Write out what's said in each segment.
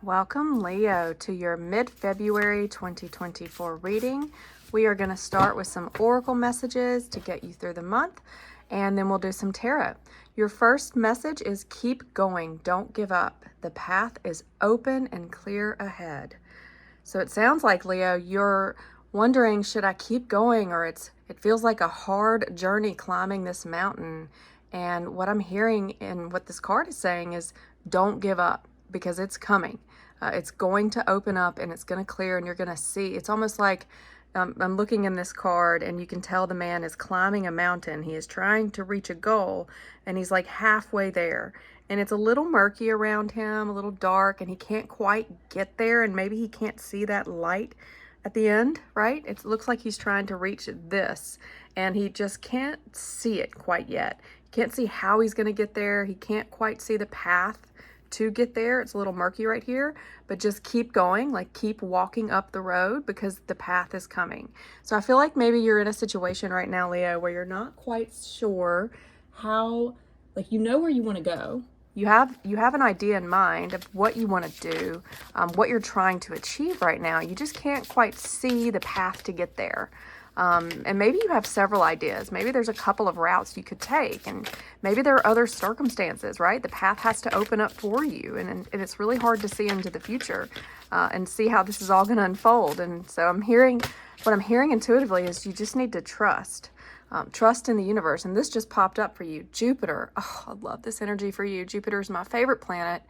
Welcome, Leo, to your mid-February 2024 reading. We are going to start with some oracle messages to get you through the month, and then we'll do some tarot. Your first message is keep going, don't give up. The path is open and clear ahead. So it sounds like, Leo, you're wondering, should I keep going, or it feels like a hard journey climbing this mountain. And what I'm hearing and what this card is saying is don't give up, because it's coming. It's going to open up and it's going to clear, and you're going to see. It's almost like I'm looking in this card and you can tell the man is climbing a mountain. He is trying to reach a goal and he's like halfway there. And it's a little murky around him, a little dark, and he can't quite get there. And maybe he can't see that light at the end, right? It looks like he's trying to reach this and he just can't see it quite yet. He can't see how he's going to get there. He can't quite see the path to get there. It's a little murky right here, but just keep going, like keep walking up the road, because the path is coming. So I feel like maybe you're in a situation right now, Leo, where you're not quite sure how, like, you know where you want to go. You have an idea in mind of what you want to do, what you're trying to achieve right now. You just can't quite see the path to get there. And maybe you have several ideas. Maybe there's a couple of routes you could take, and maybe there are other circumstances, right? The path has to open up for you, and it's really hard to see into the future and see how this is all going to unfold. And so what I'm hearing intuitively is you just need to trust. Trust in the universe. And this just popped up for you. Jupiter. Oh, I love this energy for you. Jupiter is my favorite planet.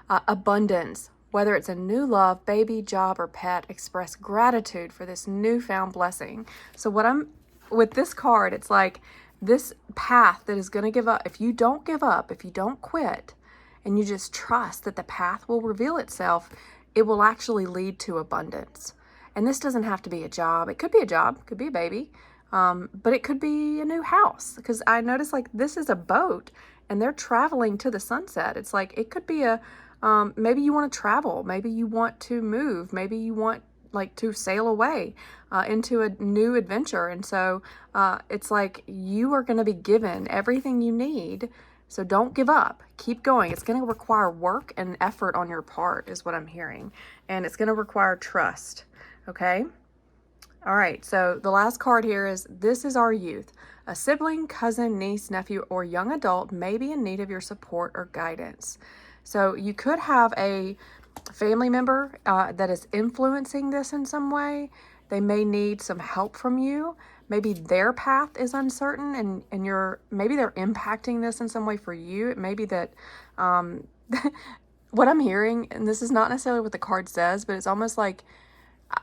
Abundance. Whether it's a new love, baby, job, or pet, express gratitude for this newfound blessing. So with this card, it's like this path that is going to give up. If you don't give up, if you don't quit, and you just trust that the path will reveal itself, it will actually lead to abundance. And this doesn't have to be a job. It could be a job, could be a baby, but it could be a new house. Because I noticed, like, this is a boat and they're traveling to the sunset. It's like, it could be maybe you want to travel, maybe you want to move, maybe you want like to sail away into a new adventure. And so it's like you are going to be given everything you need. So don't give up, keep going. It's going to require work and effort on your part is what I'm hearing. And it's going to require trust. Okay. All right. So the last card here is, this is our youth. A sibling, cousin, niece, nephew, or young adult may be in need of your support or guidance. So you could have a family member that is influencing this in some way. They may need some help from you. Maybe their path is uncertain and maybe they're impacting this in some way for you. It may be that what I'm hearing, and this is not necessarily what the card says, but it's almost like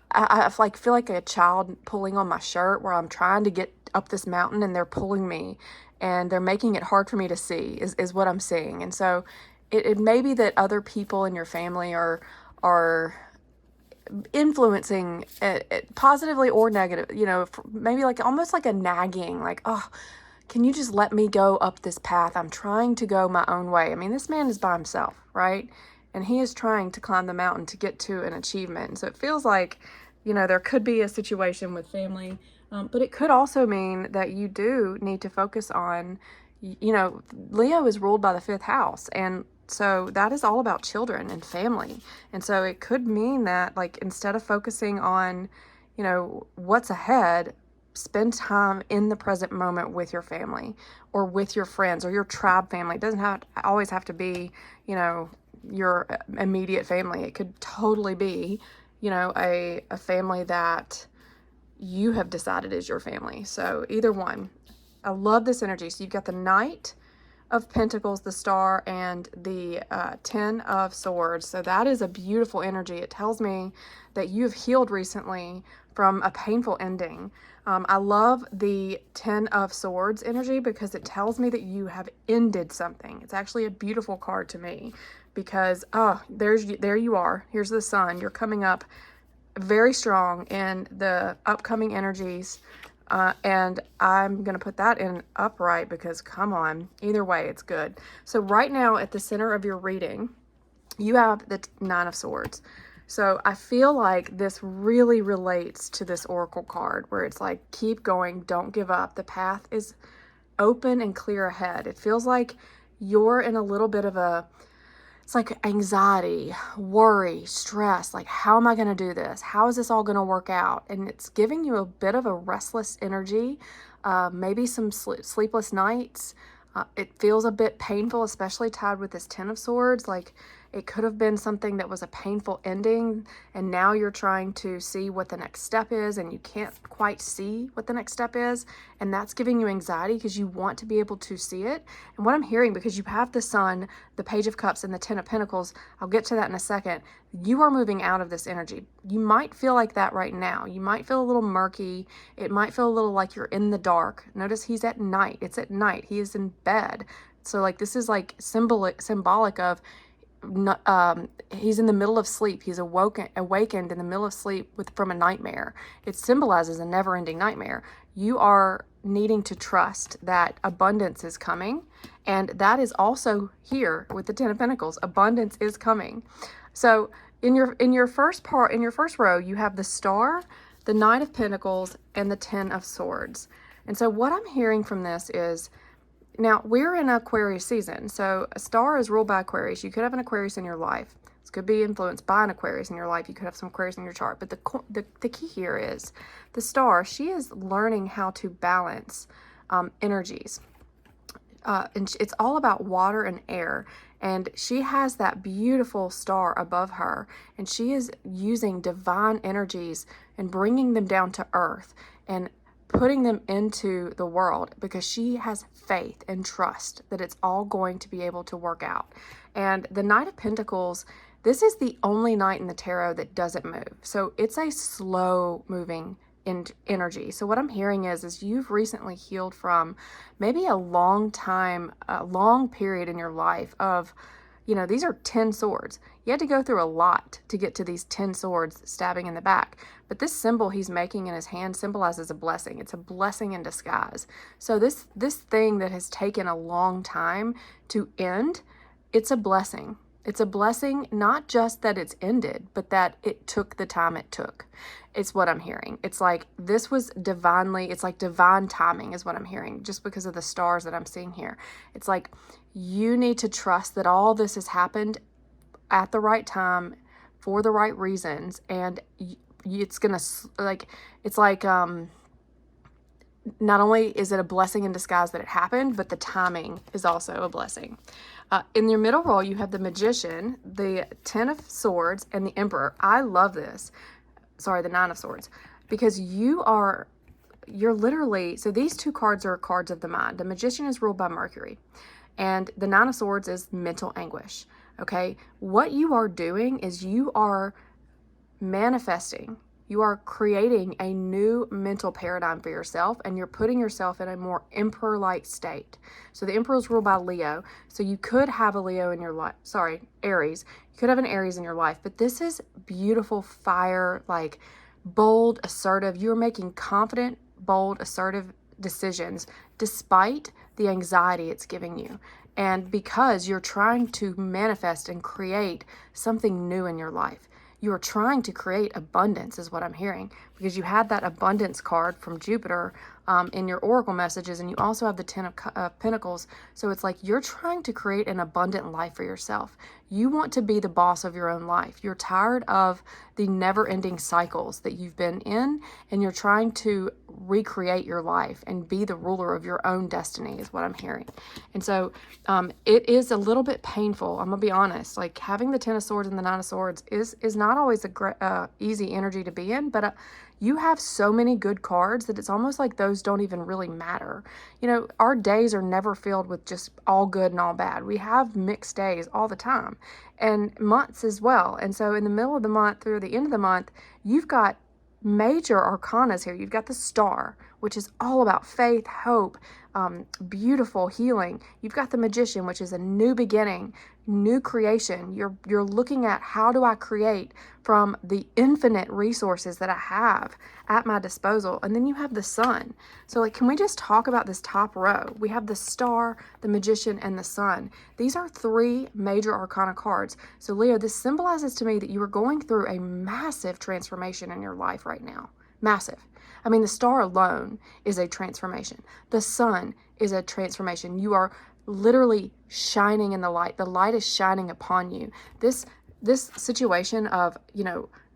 I feel like a child pulling on my shirt, where I'm trying to get up this mountain and they're pulling me and they're making it hard for me to see is what I'm seeing. And so it may be that other people in your family are influencing it positively or negative, maybe like almost like a nagging, like, oh, can you just let me go up this path? I'm trying to go my own way. I mean, this man is by himself, right? And he is trying to climb the mountain to get to an achievement. And so it feels like, there could be a situation with family, but it could also mean that you do need to focus on, Leo is ruled by the fifth house. And so that is all about children and family. And so it could mean that, like, instead of focusing on, what's ahead, spend time in the present moment with your family or with your friends or your tribe family. It doesn't always have to be, your immediate family. It could totally be, a family that you have decided is your family. So either one. I love this energy. So you've got the Knight of Pentacles, the Star, and the Ten of Swords. So that is a beautiful energy. It tells me that you've healed recently from a painful ending. I love the Ten of Swords energy because it tells me that you have ended something. It's actually a beautiful card to me because, there you are. Here's the sun. You're coming up very strong in the upcoming energies. And I'm going to put that in upright because, come on, either way, it's good. So right now at the center of your reading, you have the Nine of Swords. So I feel like this really relates to this oracle card where it's like, keep going, don't give up. The path is open and clear ahead. It feels like you're in a little bit of a it's like anxiety, worry, stress, like how am I going to do this? How is this all going to work out? And it's giving you a bit of a restless energy, maybe some sleepless nights. It feels a bit painful, especially tied with this Ten of Swords. Like it could have been something that was a painful ending, and now you're trying to see what the next step is, and you can't quite see what the next step is, and that's giving you anxiety because you want to be able to see it. And what I'm hearing, because you have the Sun, the Page of Cups, and the Ten of Pentacles, I'll get to that in a second, you are moving out of this energy. You might feel like that right now. You might feel a little murky. It might feel a little like you're in the dark. Notice he's at night. It's at night. He is in bed. So like this is like symbolic of he's in the middle of sleep. He's awakened in the middle of sleep from a nightmare. It symbolizes a never-ending nightmare. You are needing to trust that abundance is coming, and that is also here with the Ten of Pentacles. Abundance is coming. So in your first row, you have the Star, the Knight of Pentacles, and the Ten of Swords. And so what I'm hearing from this is, now, we're in Aquarius season, so a star is ruled by Aquarius. You could have an Aquarius in your life. This could be influenced by an Aquarius in your life. You could have some Aquarius in your chart. But the key here is the star, she is learning how to balance energies. And it's all about water and air. And she has that beautiful star above her. And she is using divine energies and bringing them down to earth and putting them into the world because she has faith and trust that it's all going to be able to work out. And the Knight of Pentacles, this is the only knight in the tarot that doesn't move. So it's a slow moving energy. So what I'm hearing is you've recently healed from maybe a long period in your life of, these are 10 swords. You had to go through a lot to get to these 10 swords stabbing in the back. But this symbol he's making in his hand symbolizes a blessing. It's a blessing in disguise. So this thing that has taken a long time to end, it's a blessing. It's a blessing, not just that it's ended, but that it took the time it took. It's what I'm hearing. It's like this was it's like divine timing is what I'm hearing, just because of the stars that I'm seeing here. It's like you need to trust that all this has happened at the right time for the right reasons, and it's gonna not only is it a blessing in disguise that it happened, but the timing is also a blessing. In your middle row, you have the Magician, the Ten of Swords, and the Emperor. I love this. Sorry, the Nine of Swords, because you're literally, so these two cards are cards of the mind. The Magician is ruled by Mercury, and the Nine of Swords is mental anguish. Okay, what you are doing is you are manifesting. You are creating a new mental paradigm for yourself, and you're putting yourself in a more emperor-like state. So the Emperor is ruled by Leo. So you could have a Leo in your life. Sorry, Aries. You could have an Aries in your life, but this is beautiful fire, like bold, assertive. You're making confident, bold, assertive decisions despite the anxiety it's giving you. And because you're trying to manifest and create something new in your life. You are trying to create abundance is what I'm hearing, because you had that abundance card from Jupiter in your oracle messages, and you also have the Ten of Pentacles. So it's like you're trying to create an abundant life for yourself. You want to be the boss of your own life. You're tired of the never-ending cycles that you've been in, and you're trying to recreate your life and be the ruler of your own destiny is what I'm hearing. And so it is a little bit painful. I'm gonna be honest, like having the Ten of Swords and the Nine of Swords is not always a easy energy to be in, but you have so many good cards that it's almost like those don't even really matter. Our days are never filled with just all good and all bad. We have mixed days all the time, and months as well. And so in the middle of the month through the end of the month, you've got major arcanas here. You've got the Star, which is all about faith, hope, beautiful healing. You've got the Magician, which is a new beginning, new creation. You're looking at, how do I create from the infinite resources that I have at my disposal? And then you have the Sun. So can we just talk about this top row? We have the Star, the Magician, and the Sun. These are three major arcana cards. So Leo, this symbolizes to me that you are going through a massive transformation in your life right now. Massive. The Star alone is a transformation. The Sun is a transformation. You are literally shining in the light. The light is shining upon you. This situation of,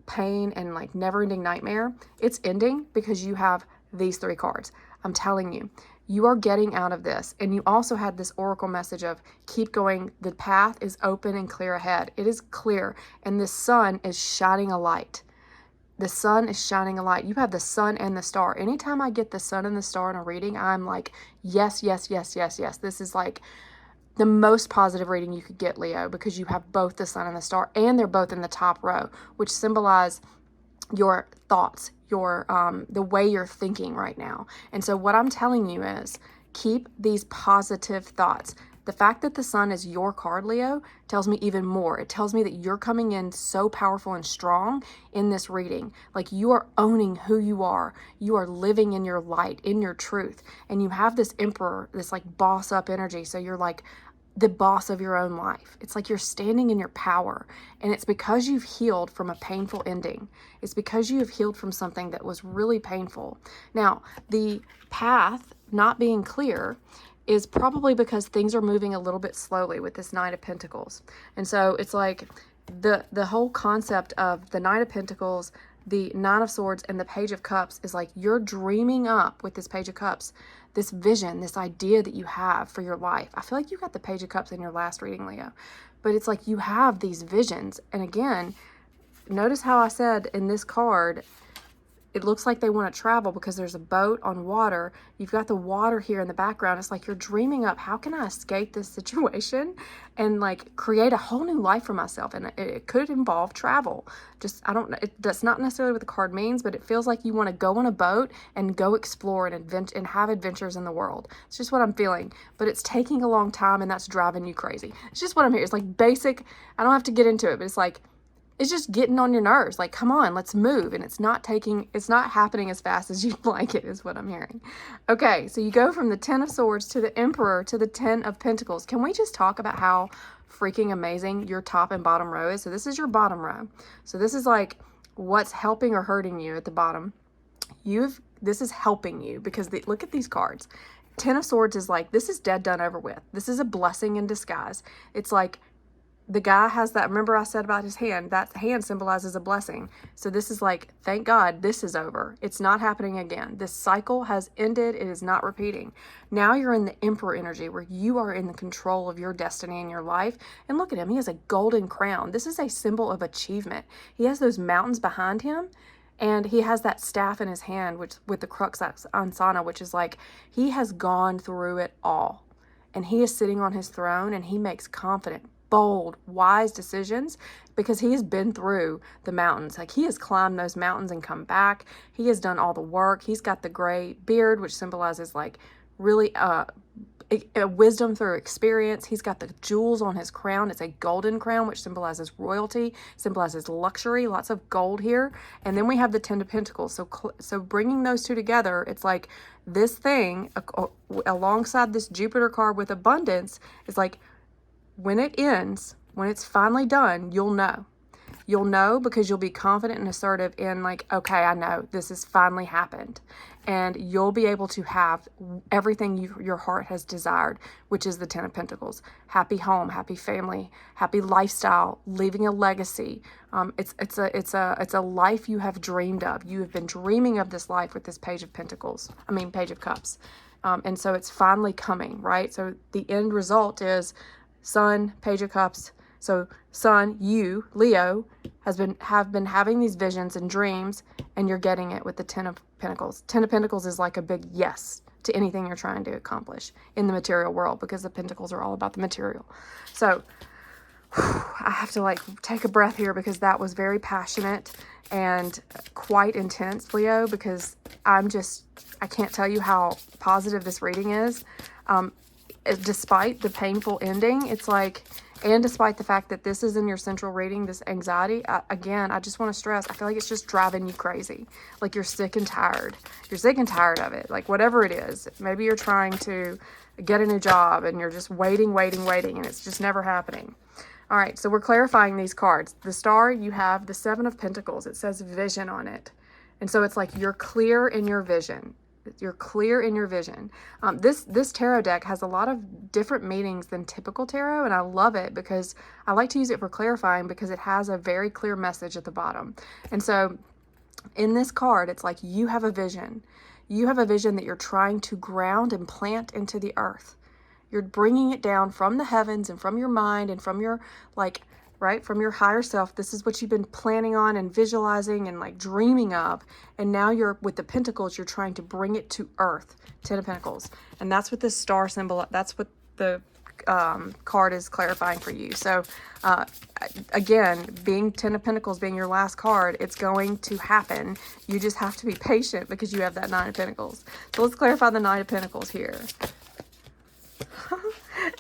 pain and like never-ending nightmare, it's ending because you have these 3 cards. I'm telling you, you are getting out of this. And you also had this oracle message of keep going. The path is open and clear ahead. It is clear. And the sun is shining a light. The sun is shining a light. You have the sun and the star. Anytime I get the sun and the star in a reading, I'm like, yes, yes, yes, yes, yes. This is like the most positive reading you could get, Leo, because you have both the sun and the star, and they're both in the top row, which symbolize your thoughts, your the way you're thinking right now. And so what I'm telling you is keep these positive thoughts. The fact that the sun is your card, Leo, tells me even more. It tells me that you're coming in so powerful and strong in this reading. Like you are owning who you are. You are living in your light, in your truth. And you have this emperor, this like boss up energy. So you're like the boss of your own life. It's like you're standing in your power. And it's because you've healed from a painful ending. It's because you have healed from something that was really painful. Now, the path not being clear is probably because things are moving a little bit slowly with this Knight of Pentacles. And so it's like the whole concept of the Knight of Pentacles, the Nine of Swords, and the Page of Cups is like you're dreaming up with this Page of Cups, this vision, this idea that you have for your life. I feel like you got the Page of Cups in your last reading, Leo. But it's like you have these visions. And again, notice how I said in this card, it looks like they want to travel because there's a boat on water. You've got the water here in the background. It's like you're dreaming up, how can I escape this situation and like create a whole new life for myself? And it could involve travel. Just, I don't know. That's not necessarily what the card means, but it feels like you want to go on a boat and go explore and have adventures in the world. It's just what I'm feeling. But it's taking a long time and that's driving you crazy. It's just what I'm hearing. It's like basic. I don't have to get into it, but it's like, it's just getting on your nerves. Like, come on, let's move. And it's not happening as fast as you'd like it, is what I'm hearing. Okay, so you go from the 10 of Swords to the Emperor to the 10 of Pentacles. Can we just talk about how freaking amazing your top and bottom row is? So this is your bottom row. So this is like what's helping or hurting you at the bottom. This is helping you because look at these cards. 10 of Swords is like, this is dead, done, over with. This is a blessing in disguise. It's like, the guy has that, remember I said about his hand, that hand symbolizes a blessing. So this is like, thank God this is over. It's not happening again. This cycle has ended. It is not repeating. Now you're in the Emperor energy where you are in the control of your destiny in your life. And look at him. He has a golden crown. This is a symbol of achievement. He has those mountains behind him. And he has that staff in his hand, which with the crux ansana, which is like, he has gone through it all. And he is sitting on his throne and he makes confident, bold, wise decisions because he has been through the mountains. Like he has climbed those mountains and come back. He has done all the work. He's got the gray beard, which symbolizes like really wisdom through experience. He's got the jewels on his crown. It's a golden crown, which symbolizes royalty, symbolizes luxury, lots of gold here. And then we have the 10 of Pentacles. So bringing those two together, it's like this thing alongside this Jupiter card with abundance is like, when it ends, when it's finally done, you'll know. You'll know because you'll be confident and assertive in like, okay, I know this has finally happened. And you'll be able to have everything your heart has desired, which is the 10 of Pentacles. Happy home, happy family, happy lifestyle, leaving a legacy. It's a life you have dreamed of. You have been dreaming of this life with this Page of Cups. And so it's finally coming, right? So the end result is Sun, Page of Cups. So Sun, you, Leo, have been having these visions and dreams, and you're getting it with the 10 of Pentacles. 10 of Pentacles is like a big yes to anything you're trying to accomplish in the material world because the Pentacles are all about the material. So I have to like take a breath here because that was very passionate and quite intense, Leo, because I can't tell you how positive this reading is. Despite the painful ending, it's like, and despite the fact that this is in your central reading, this anxiety, again, I just want to stress, I feel like it's just driving you crazy. Like you're sick and tired. You're sick and tired of it. Like whatever it is. Maybe you're trying to get a new job and you're just waiting, and it's just never happening. All right, so we're clarifying these cards. The star, you have the 7 of Pentacles. It says vision on it. And so it's like you're clear in your vision. You're clear in your vision. This tarot deck has a lot of different meanings than typical tarot, and I love it because I like to use it for clarifying because it has a very clear message at the bottom. And so in this card, it's like you have a vision. You have a vision that you're trying to ground and plant into the earth. You're bringing it down from the heavens and from your mind and from your, like, right, from your higher self. This is what you've been planning on and visualizing and like dreaming of. And now you're with the pentacles, you're trying to bring it to earth. 10 of Pentacles. And that's what this star symbol, that's what the card is clarifying for you. So again, being 10 of Pentacles being your last card, it's going to happen. You just have to be patient because you have that 9 of Pentacles. So let's clarify the 9 of Pentacles here.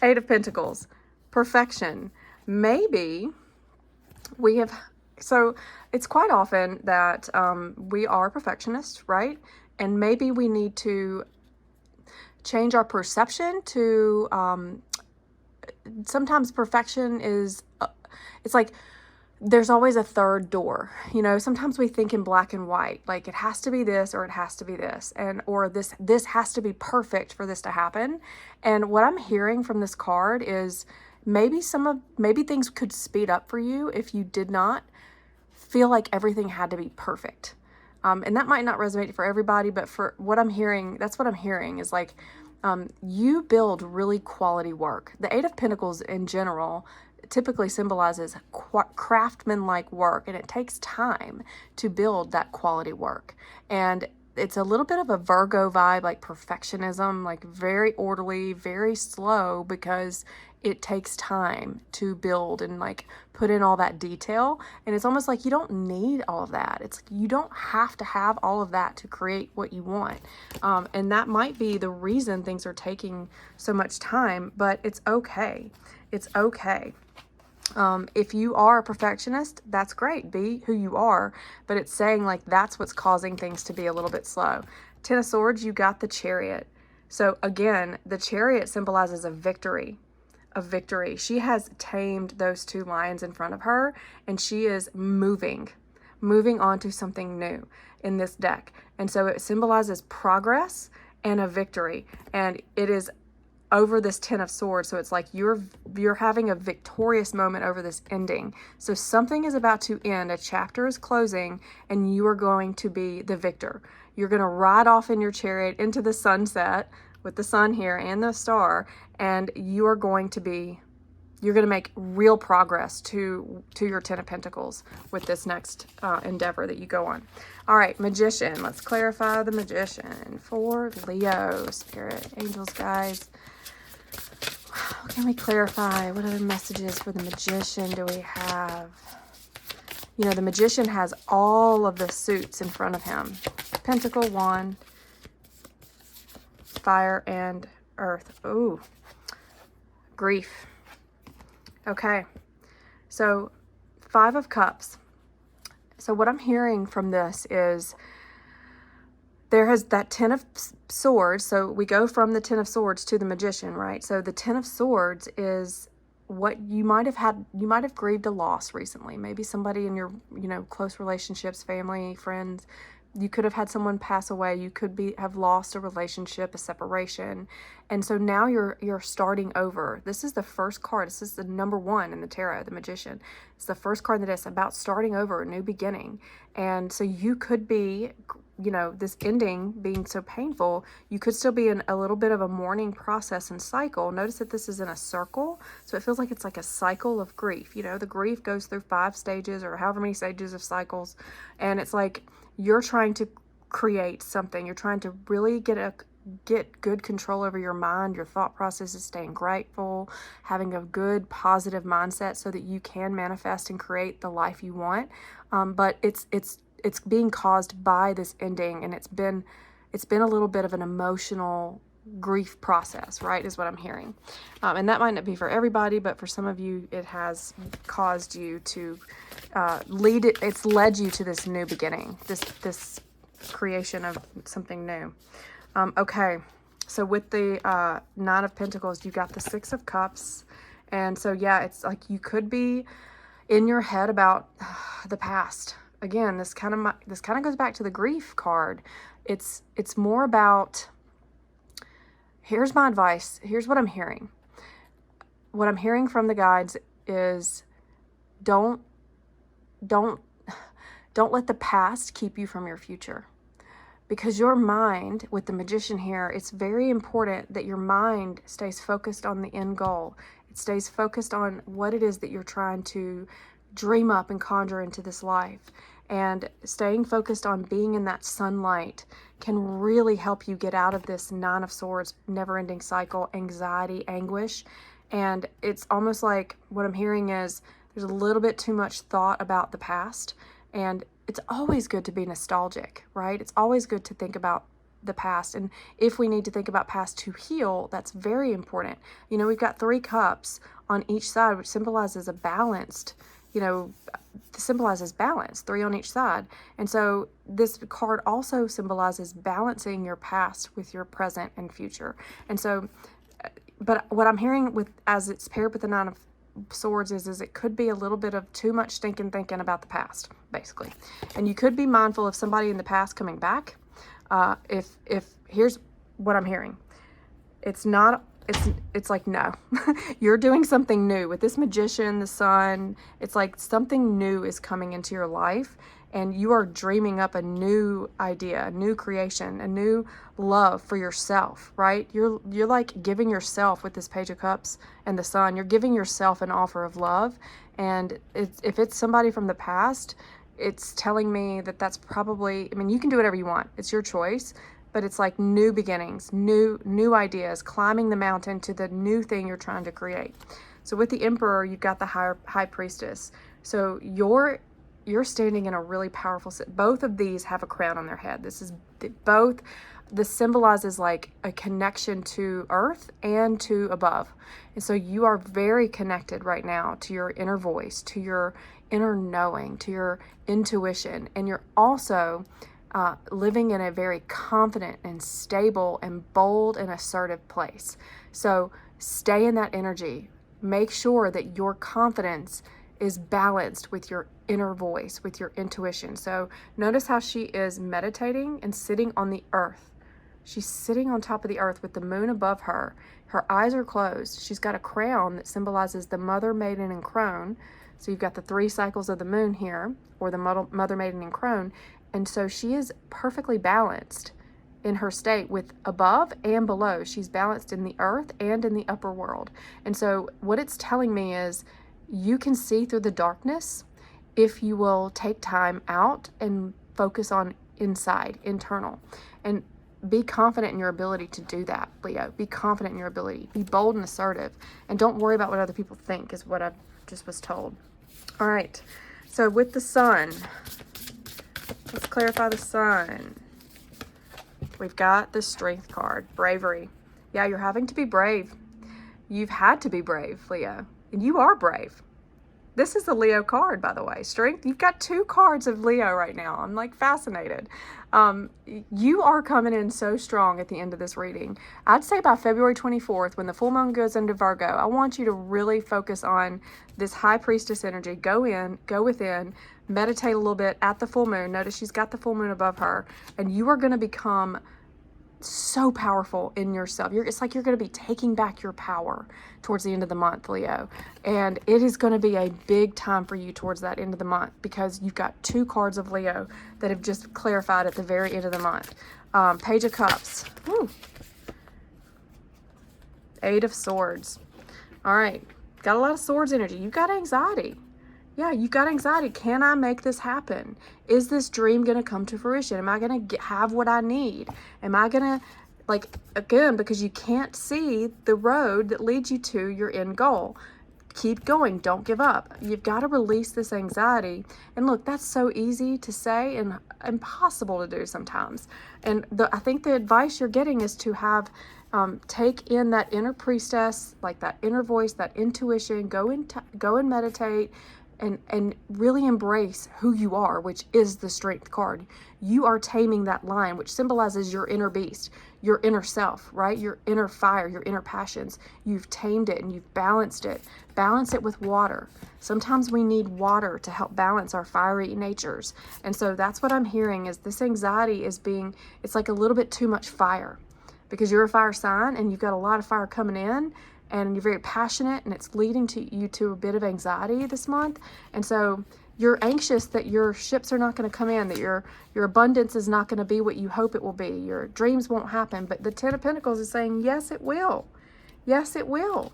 8 of Pentacles, perfection. Maybe we have, so it's quite often that we are perfectionists, right? And maybe we need to change our perception to, sometimes perfection is, it's like, there's always a third door. You know, sometimes we think in black and white, like it has to be this or it has to be this, and or this has to be perfect for this to happen. And what I'm hearing from this card is maybe things could speed up for you if you did not feel like everything had to be perfect. And that might not resonate for everybody, but for what I'm hearing, that's what I'm hearing is like, you build really quality work. The 8 of Pentacles in general typically symbolizes craftsman-like work, and it takes time to build that quality work. And it's a little bit of a Virgo vibe, like perfectionism, like very orderly, very slow, because it takes time to build and like put in all that detail. And it's almost like you don't need all of that. It's like you don't have to have all of that to create what you want. And that might be the reason things are taking so much time, but it's okay. It's okay. If you are a perfectionist, that's great. Be who you are, but it's saying like that's what's causing things to be a little bit slow. 10 of Swords, you got the Chariot. So again, the Chariot symbolizes a victory. A victory. She has tamed those 2 lions in front of her, and she is moving on to something new in this deck. And so it symbolizes progress and a victory, and it is over this 10 of Swords. So it's like you're having a victorious moment over this ending. So something is about to end, a chapter is closing, and you are going to be the victor. You're going to ride off in your chariot into the sunset with the sun here and the star, and you're going to make real progress to your 10 of Pentacles with this next endeavor that you go on. All right, Magician. Let's clarify the Magician for Leo. Spirit, angels, guys. How can we clarify? What other messages for the Magician do we have? You know, the Magician has all of the suits in front of him. Pentacle, Wand, Fire, and Earth. Ooh, grief. Okay, so 5 of Cups. So what I'm hearing from this is there has that 10 of Swords. So we go from the 10 of Swords to the Magician, right? So the 10 of Swords is what you might have had. You might have grieved a loss recently. Maybe somebody in your, close relationships, family, friends. You could have had someone pass away. You could have lost a relationship, a separation. And so now you're starting over. This is the first card. This is the number 1 in the tarot, the Magician. It's the first card that is about starting over, a new beginning. And so you could be, this ending being so painful, you could still be in a little bit of a mourning process and cycle. Notice that this is in a circle. So it feels like it's like a cycle of grief. The grief goes through 5 stages or however many stages of cycles. And it's like, you're trying to create something. You're trying to really get good control over your mind. Your thought process is staying grateful, having a good positive mindset so that you can manifest and create the life you want. But it's being caused by this ending, and it's been a little bit of an emotional grief process, right, is what I'm hearing. And that might not be for everybody, but for some of you, it has caused you to it's led you to this new beginning, this creation of something new. Okay, so with the 9 of Pentacles, you got the 6 of Cups. And so, yeah, it's like you could be in your head about the past, again, this kind of goes back to the grief card. It's more about, here's my advice. Here's what I'm hearing. What I'm hearing from the guides is don't let the past keep you from your future. Because your mind, with the Magician here, it's very important that your mind stays focused on the end goal. It stays focused on what it is that you're trying to dream up and conjure into this life. And staying focused on being in that sunlight can really help you get out of this Nine of Swords, never-ending cycle, anxiety, anguish. And it's almost like what I'm hearing is there's a little bit too much thought about the past. And it's always good to be nostalgic, right? It's always good to think about the past. And if we need to think about past to heal, that's very important. You know, we've got 3 cups on each side, which symbolizes a balanced, symbolizes balance, 3 on each side. And so this card also symbolizes balancing your past with your present and future. And so, but what I'm hearing with, as it's paired with the Nine of Swords is it could be a little bit of too much thinking about the past, basically. And you could be mindful of somebody in the past coming back. If here's what I'm hearing. It's like, no, you're doing something new with this Magician, the Sun. It's like something new is coming into your life, and you are dreaming up a new idea, a new creation, a new love for yourself, right? You're like giving yourself, with this Page of Cups and the Sun, you're giving yourself an offer of love. And if it's somebody from the past, it's telling me that that's probably, I mean, you can do whatever you want. It's your choice. But it's like new beginnings, new ideas, climbing the mountain to the new thing you're trying to create. So with the Emperor, you've got the High Priestess. So you're standing in a really powerful, both of these have a crown on their head. This symbolizes like a connection to earth and to above. And so you are very connected right now to your inner voice, to your inner knowing, to your intuition. And you're also living in a very confident and stable and bold and assertive place. So stay in that energy. Make sure that your confidence is balanced with your inner voice, with your intuition. So notice how she is meditating and sitting on the earth. She's sitting on top of the earth with the moon above her. Her eyes are closed. She's got a crown that symbolizes the Mother, Maiden, and Crone. So you've got the 3 cycles of the moon here, or the Mother, Maiden, and Crone. And so she is perfectly balanced in her state with above and below. She's balanced in the earth and in the upper world. And so what it's telling me is you can see through the darkness if you will take time out and focus on internal. And be confident in your ability to do that, Leo. Be confident in your ability. Be bold and assertive. And don't worry about what other people think, is what I just was told. All right. So with the Sun, let's clarify the Sun. We've got the Strength card, bravery. Yeah, you're having to be brave. You've had to be brave, Leo. And you are brave. This is the Leo card, by the way. Strength. You've got 2 cards of Leo right now. I'm like fascinated. You are coming in so strong at the end of this reading. I'd say by February 24th, when the full moon goes into Virgo, I want you to really focus on this High Priestess energy. Go within, meditate a little bit at the full moon. Notice she's got the full moon above her, and you are going to become so powerful in yourself. It's like you're going to be taking back your power towards the end of the month, Leo. And it is going to be a big time for you towards that end of the month, because you've got 2 cards of Leo that have just clarified at the very end of the month. Page of Cups. Woo. 8 of Swords. All right. Got a lot of Swords energy. You've got anxiety. Yeah, you've got anxiety. Can I make this happen? Is this dream going to come to fruition? Am I going to have what I need? Am I going to, like, again, because you can't see the road that leads you to your end goal. Keep going. Don't give up. You've got to release this anxiety. And look, that's so easy to say and impossible to do sometimes. And I think the advice you're getting is to have, take in that inner priestess, like that inner voice, that intuition, go and meditate. and really embrace who you are, which is the Strength card. You are taming that lion, which symbolizes your inner beast, your inner self, right? Your inner fire, your inner passions. You've tamed it and you've balanced it. Balance it with water. Sometimes we need water to help balance our fiery natures. And so that's what I'm hearing is this anxiety is it's like a little bit too much fire, because you're a fire sign and you've got a lot of fire coming in, and you're very passionate, and it's leading to you to a bit of anxiety this month. And so you're anxious that your ships are not going to come in, that your abundance is not going to be what you hope it will be. Your dreams won't happen. But the Ten of Pentacles is saying, yes, it will. Yes, it will.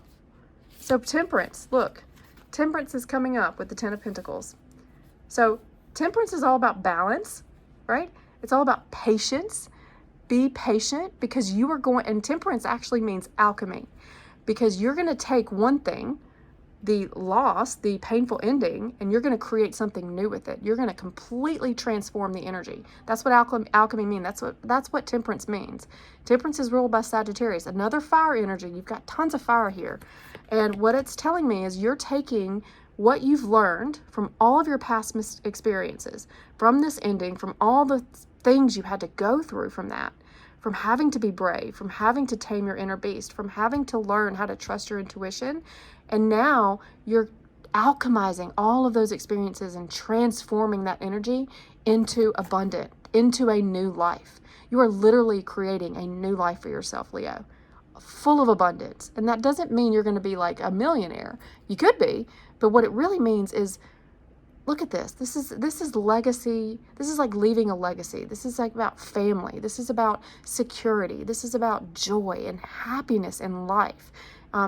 So Temperance, look, Temperance is coming up with the Ten of Pentacles. So Temperance is all about balance, right? It's all about patience. Be patient, because you are going, and Temperance actually means alchemy, because you're going to take one thing, the loss, the painful ending, and you're going to create something new with it. You're going to completely transform the energy. That's what alchemy means. That's what Temperance means. Temperance is ruled by Sagittarius, another fire energy. You've got tons of fire here. And what it's telling me is you're taking what you've learned from all of your past experiences, from this ending, from all the things you had to go through from that, from having to be brave, from having to tame your inner beast, from having to learn how to trust your intuition. And now you're alchemizing all of those experiences and transforming that energy into abundant, into a new life. You are literally creating a new life for yourself, Leo, full of abundance. And that doesn't mean you're going to be like a millionaire. You could be, but what it really means is, look at this. This is legacy. This is like leaving a legacy. This is like about family. This is about security. This is about joy and happiness in life.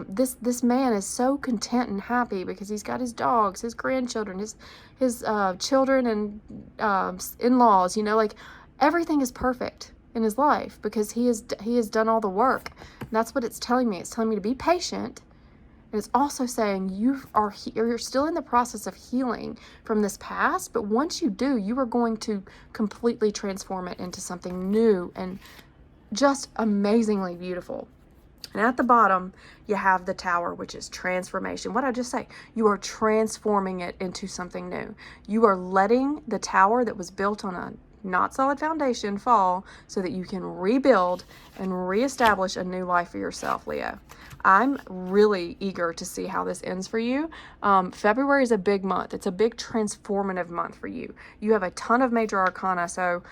This man is so content and happy because he's got his dogs, his grandchildren, his children and in-laws. You know, like everything is perfect in his life because he has done all the work. And that's what it's telling me. It's telling me to be patient. And it's also saying you're still in the process of healing from this past, but once you do, you are going to completely transform it into something new and just amazingly beautiful. And at the bottom, you have the Tower, which is transformation. What did I just say? You are transforming it into something new. You are letting the tower that was built on a not solid foundation fall so that you can rebuild and reestablish a new life for yourself, Leo. I'm really eager to see how this ends for you. February is a big month. It's a big transformative month for you. You have a ton of major arcana, so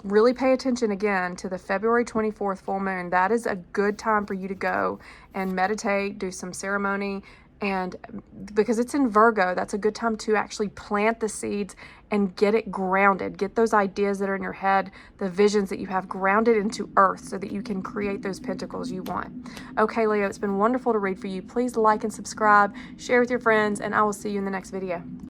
really pay attention again to the February 24th full moon. That is a good time for you to go and meditate, do some ceremony, and because it's in Virgo, that's a good time to actually plant the seeds and get it grounded. Get those ideas that are in your head, the visions that you have, grounded into earth so that you can create those pentacles you want. Okay, Leo, it's been wonderful to read for you. Please like and subscribe, share with your friends, and I will see you in the next video.